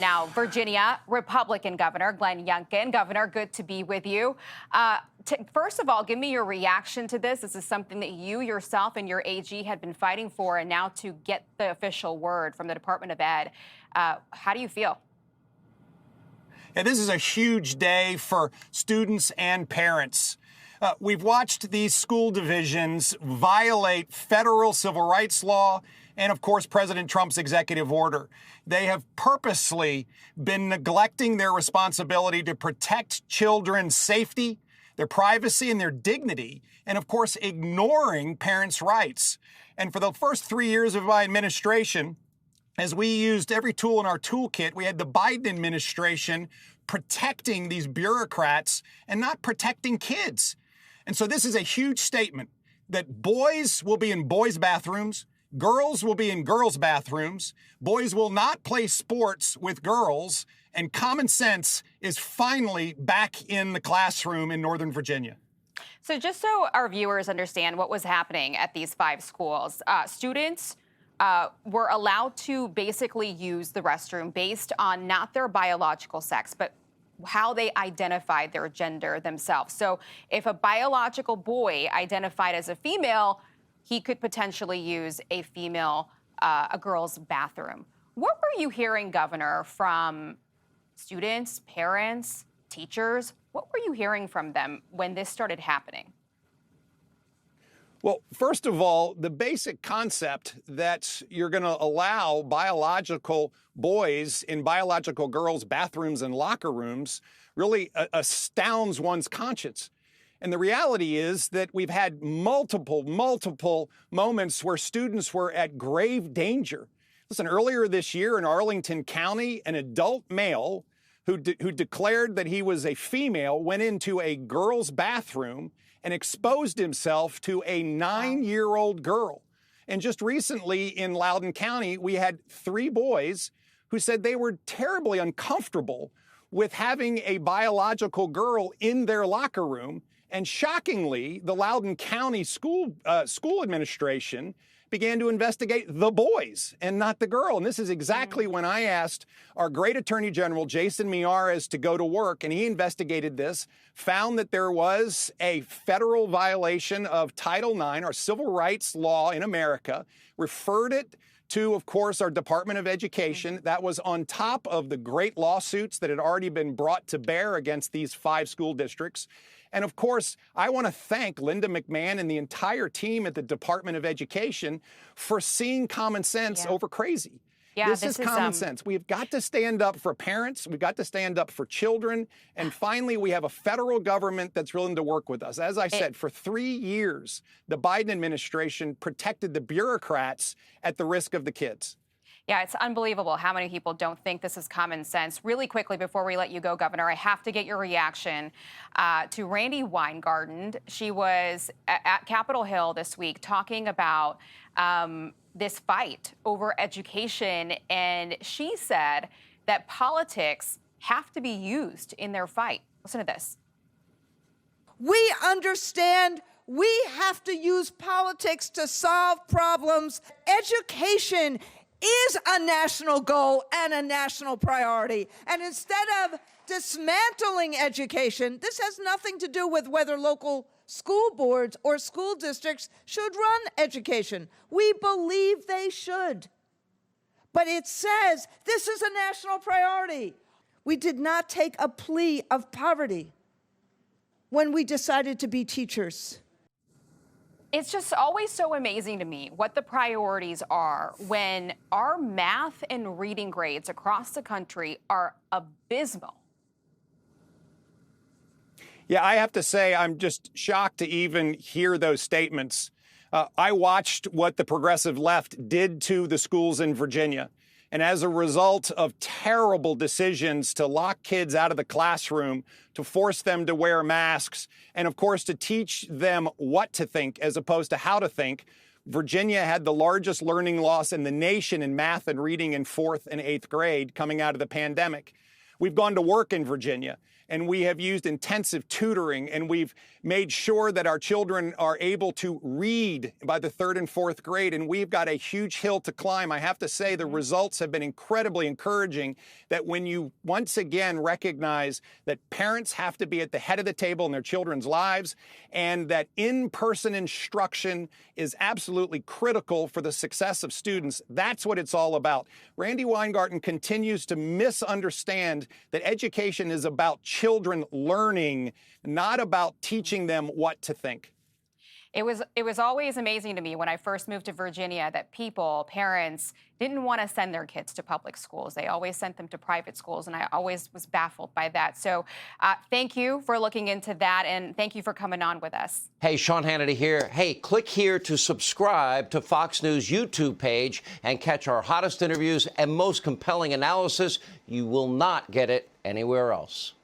Now, Virginia, Republican Governor Glenn Youngkin. Governor, good to be with you. First of all, give me your reaction to this. This is something that you yourself and your AG had been fighting for, and now to get the official word from the Department of Ed, how do you feel? Yeah, this is a huge day for students and parents. We've watched these school divisions violate federal civil rights law and, of course, President Trump's executive order. They have purposely been neglecting their responsibility to protect children's safety, their privacy, and their dignity, and, of course, ignoring parents' rights. And for the first 3 years of my administration, as we used every tool in our toolkit, we had the Biden administration protecting these bureaucrats and not protecting kids. And so this is a huge statement that boys will be in boys' bathrooms, girls will be in girls' bathrooms, boys will not play sports with girls, and common sense is finally back in the classroom in Northern Virginia. So just so our viewers understand what was happening at these 5 schools, students were allowed to basically use the restroom based on not their biological sex, but how they identified their gender themselves. So if a biological boy identified as a female, he could potentially use a girl's bathroom. What were you hearing, Governor, from students, parents, teachers? What were you hearing from them when this started happening? Well, first of all, the basic concept that you're going to allow biological boys in biological girls' bathrooms and locker rooms really astounds one's conscience. And the reality is that we've had multiple moments where students were at grave danger. Listen, earlier this year in Arlington County, an adult male who declared that he was a female went into a girl's bathroom and exposed himself to a 9-year-old girl. And just recently in Loudoun County, we had 3 boys who said they were terribly uncomfortable with having a biological girl in their locker room. And shockingly, the Loudoun County school administration began to investigate the boys and not the girl. And this is exactly when I asked our great Attorney General, Jason Miyares, to go to work, and he investigated this, found that there was a federal violation of Title IX, our civil rights law in America, referred it to, of course, our Department of Education. That was on top of the great lawsuits that had already been brought to bear against these 5 school districts. And of course, I want to thank Linda McMahon and the entire team at the Department of Education for seeing common sense over crazy. Yeah, this is common sense. We've got to stand up for parents. We've got to stand up for children. And finally, we have a federal government that's willing to work with us. As I said, for 3 years, the Biden administration protected the bureaucrats at the risk of the kids. Yeah, it's unbelievable how many people don't think this is common sense. Really quickly, before we let you go, Governor, I have to get your reaction to Randi Weingarten. She was at Capitol Hill this week talking about this fight over education, and she said that politics have to be used in their fight. Listen to this. We understand we have to use politics to solve problems. Education is a national goal and a national priority. And instead of dismantling education, this has nothing to do with whether local school boards or school districts should run education. We believe they should. But it says this is a national priority. We did not take a plea of poverty when we decided to be teachers. It's just always so amazing to me what the priorities are when our math and reading grades across the country are abysmal. Yeah, I have to say, I'm just shocked to even hear those statements. I watched what the progressive left did to the schools in Virginia. And as a result of terrible decisions to lock kids out of the classroom, to force them to wear masks, and of course to teach them what to think as opposed to how to think, Virginia had the largest learning loss in the nation in math and reading in 4th and 8th grade coming out of the pandemic. We've gone to work in Virginia, and we have used intensive tutoring, and we've made sure that our children are able to read by the 3rd and 4th grade, and we've got a huge hill to climb. I have to say the results have been incredibly encouraging, that when you once again recognize that parents have to be at the head of the table in their children's lives, and that in-person instruction is absolutely critical for the success of students. That's what it's all about. Randy Weingarten continues to misunderstand that education is about children learning, not about teaching them what to think. It was always amazing to me when I first moved to Virginia that parents, didn't want to send their kids to public schools. They always sent them to private schools, and I always was baffled by that. So thank you for looking into that, and thank you for coming on with us. Hey, Sean Hannity here. Hey, click here to subscribe to Fox News YouTube page and catch our hottest interviews and most compelling analysis. You will not get it anywhere else.